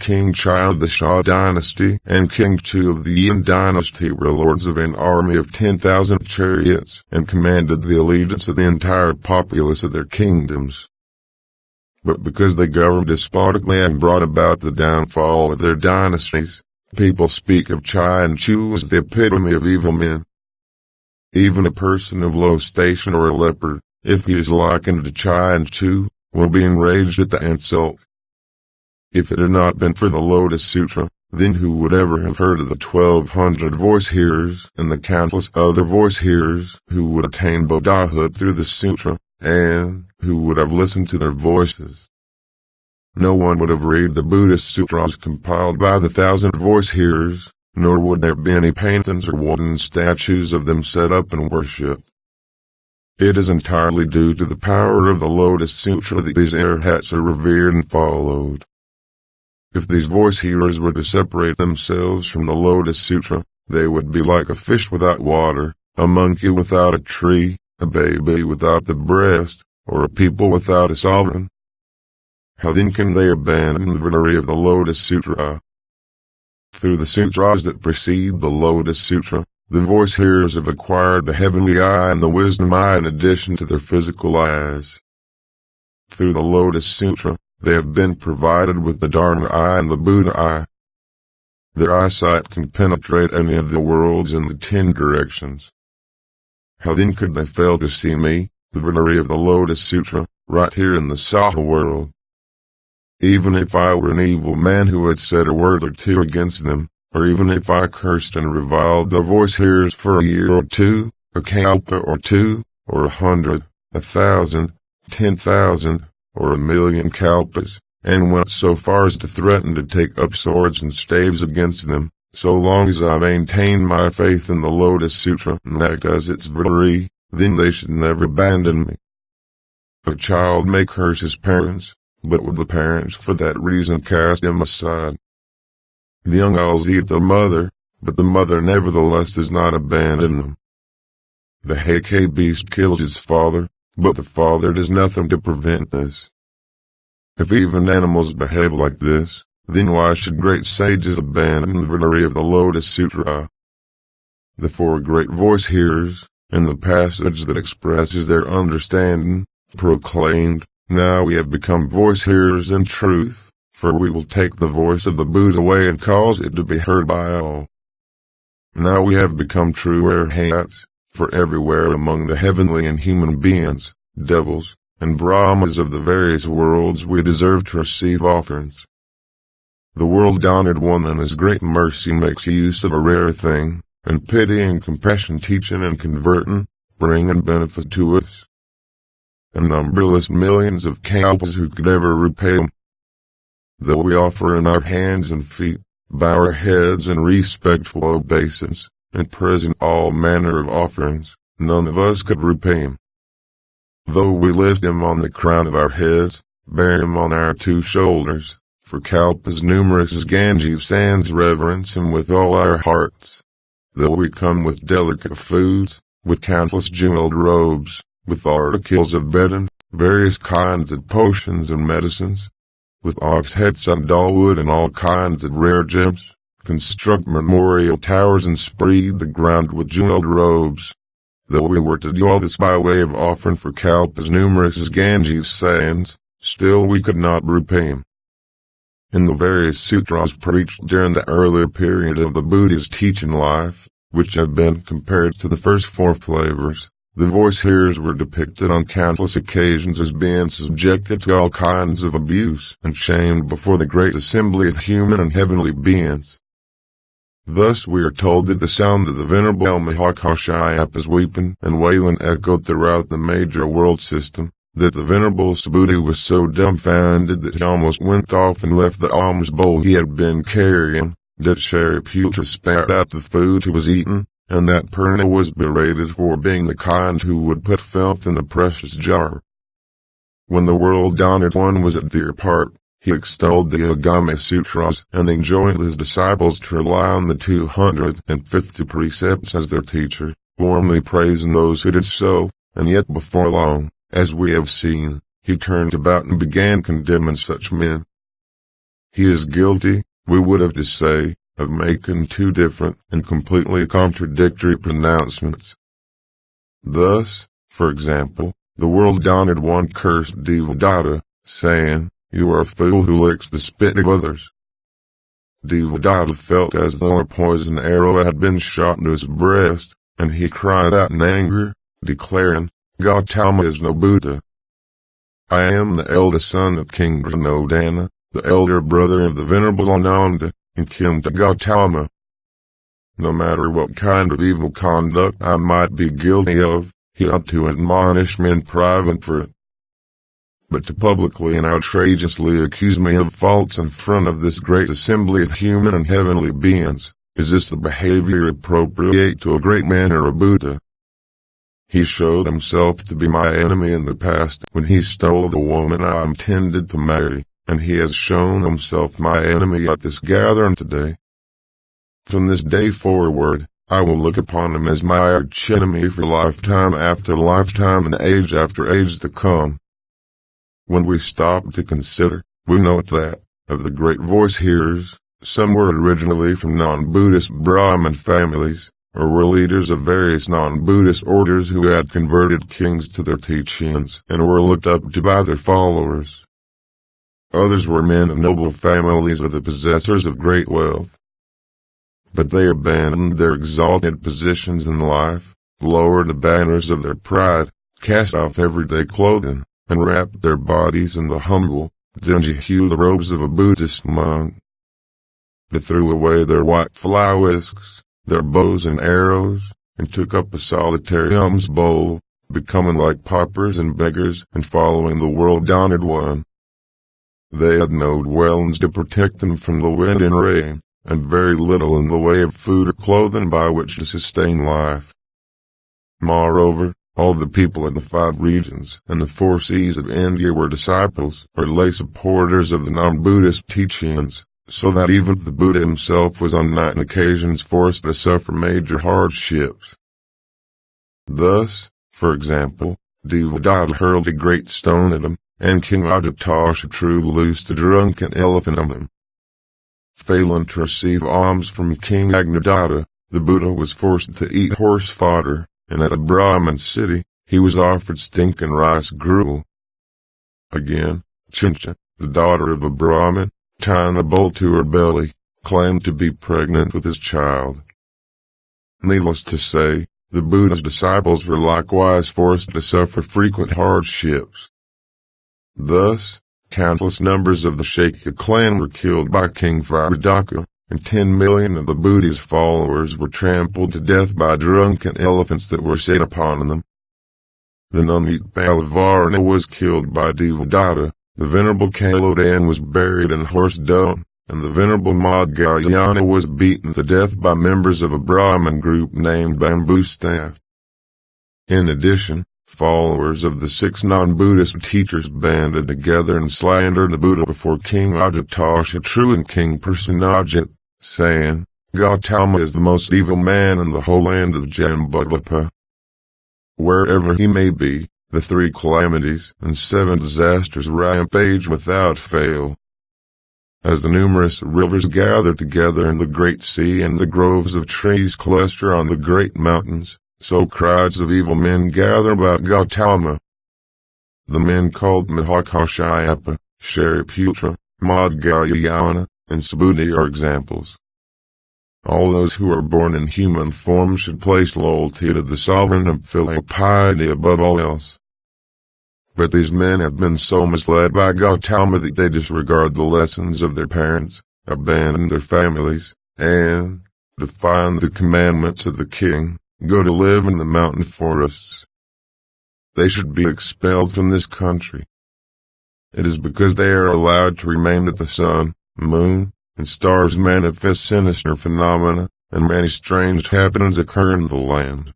King Chai of the Shah dynasty and King Chu of the Yin dynasty were lords of an army of 10,000 chariots and commanded the allegiance of the entire populace of their kingdoms. But because they governed despotically and brought about the downfall of their dynasties, people speak of Chai and Chu as the epitome of evil men. Even a person of low station or a leper, if he is likened to Chai and Chu, will be enraged at the insult. If it had not been for the Lotus Sutra, then who would ever have heard of the 1,200 voice hearers and the countless other voice hearers who would attain Buddhahood through the sutra, and who would have listened to their voices? No one would have read the Buddhist sutras compiled by the 1,000 voice hearers, nor would there be any paintings or wooden statues of them set up and worshipped. It is entirely due to the power of the Lotus Sutra that these arhats are revered and followed. If these voice hearers were to separate themselves from the Lotus Sutra, they would be like a fish without water, a monkey without a tree, a baby without the breast, or a people without a sovereign. How then can they abandon the venery of the Lotus Sutra? Through the sutras that precede the Lotus Sutra, the voice hearers have acquired the heavenly eye and the wisdom eye in addition to their physical eyes. Through the Lotus Sutra, they have been provided with the Dharma eye and the Buddha eye. Their eyesight can penetrate any of the worlds in the 10 directions. How then could they fail to see me, the venery of the Lotus Sutra, right here in the Saha world? Even if I were an evil man who had said a word or two against them, or even if I cursed and reviled the voice hearers for a year or two, a kalpa or two, or 100, 1,000, 10,000, or 1,000,000 kalpas, and went so far as to threaten to take up swords and staves against them, so long as I maintained my faith in the Lotus Sutra and act as its venery, then they should never abandon me. A child may curse his parents, but would the parents for that reason cast him aside? The young owls eat the mother, but the mother nevertheless does not abandon them. The Heike beast kills his father, but the father does nothing to prevent this. If even animals behave like this, then why should great sages abandon the venery of the Lotus Sutra? The 4 great voice hearers, in the passage that expresses their understanding, proclaimed, "Now we have become voice hearers in truth, for we will take the voice of the Buddha away and cause it to be heard by all. Now we have become true arhats, for everywhere among the heavenly and human beings, devils, and Brahmas of the various worlds we deserve to receive offerings. The world-honored one in his great mercy makes use of a rare thing, and pity and compassion teaching and converting, bringing benefit to us. And numberless millions of kalpas who could ever repay him. Though we offer in our hands and feet, bow our heads in respectful obeisance, and present all manner of offerings, none of us could repay him. Though we lift him on the crown of our heads, bear him on our 2 shoulders, for kalpas numerous as Ganges sands reverence him with all our hearts. Though we come with delicate foods, with countless jeweled robes, with articles of bedding, various kinds of potions and medicines, with ox head sandalwood and all kinds of rare gems, construct memorial towers and spread the ground with jeweled robes. Though we were to do all this by way of offering for kalpas numerous as Ganges sands, still we could not repay him." In the various sutras preached during the earlier period of the Buddha's teaching life, which have been compared to the first 4 flavors, the voice hearers were depicted on countless occasions as being subjected to all kinds of abuse and shamed before the great assembly of human and heavenly beings. Thus we are told that the sound of the venerable Mahakashyap's weeping and wailing echoed throughout the major world system, that the venerable Subhuti was so dumbfounded that he almost went off and left the alms bowl he had been carrying, that Shariputra spat out the food he was eating, and that Purna was berated for being the kind who would put filth in a precious jar. When the world-honored one was at their part, he extolled the Agama Sutras and enjoined his disciples to rely on the 250 precepts as their teacher, warmly praising those who did so, and yet before long, as we have seen, he turned about and began condemning such men. he is guilty, we would have to say, of making two different and completely contradictory pronouncements. Thus, for example, the world-honored one cursed Devadatta, saying, "You are a fool who licks the spit of others." Devadatta felt as though a poisoned arrow had been shot into his breast, and he cried out in anger, declaring, "Gautama is no Buddha. I am the eldest son of King Pranodana, the elder brother of the Venerable Ananda, and kin to Gautama. No matter what kind of evil conduct I might be guilty of, he ought to admonish me in private for it. But to publicly and outrageously accuse me of faults in front of this great assembly of human and heavenly beings, is this the behavior appropriate to a great man or a Buddha? He showed himself to be my enemy in the past when he stole the woman I intended to marry, and he has shown himself my enemy at this gathering today. From this day forward, I will look upon him as my archenemy for lifetime after lifetime and age after age to come." When we stop to consider, we note that, of the great voice hearers, some were originally from non-Buddhist Brahmin families, or were leaders of various non-Buddhist orders who had converted kings to their teachings and were looked up to by their followers. Others were men of noble families or the possessors of great wealth. But they abandoned their exalted positions in life, lowered the banners of their pride, cast off everyday clothing, and wrapped their bodies in the humble, dingy-hued robes of a Buddhist monk. They threw away their white fly whisks, their bows and arrows, and took up a solitary alms bowl, becoming like paupers and beggars and following the world-honored one. They had no dwellings to protect them from the wind and rain, and very little in the way of food or clothing by which to sustain life. Moreover, all the people in the 5 regions and the 4 seas of India were disciples or lay supporters of the non-Buddhist teachings, so that even the Buddha himself was on 9 occasions forced to suffer major hardships. Thus, for example, Devadatta hurled a great stone at him, and King Ajatasattu loosed a drunken elephant on him. Failing to receive alms from King Agnadatta, the Buddha was forced to eat horse fodder, and at a Brahmin city, he was offered stinking rice gruel. Again, Chincha, the daughter of a Brahmin, tying a bowl to her belly, claimed to be pregnant with his child. Needless to say, the Buddha's disciples were likewise forced to suffer frequent hardships. Thus, countless numbers of the Shakya clan were killed by King Viradaka, and 10 million of the Buddha's followers were trampled to death by drunken elephants that were set upon them. The Nunit Palavarna was killed by Devadatta, the Venerable Kalodan was buried in horse dung, and the Venerable Madhyayana was beaten to death by members of a Brahmin group named Bamboo Staff. In addition, followers of the 6 non-Buddhist teachers banded together and slandered the Buddha before King Ajatasattu and King Prasenajit, saying, "Gautama is the most evil man in the whole land of Jambudvipa. Wherever he may be, the 3 calamities and 7 disasters rampage without fail. As the numerous rivers gather together in the great sea and the groves of trees cluster on the great mountains, so crowds of evil men gather about Gautama. The men called Mahakashyapa, Shariputra, Madhyayana, and Subhuti are examples. All those who are born in human form should place loyalty to the sovereign and filial piety above all else. But these men have been so misled by Gautama that they disregard the lessons of their parents, abandon their families, and, defying the commandments of the king, go to live in the mountain forests. They should be expelled from this country. It is because they are allowed to remain that the sun, moon, and stars manifest sinister phenomena, and many strange happenings occur in the land.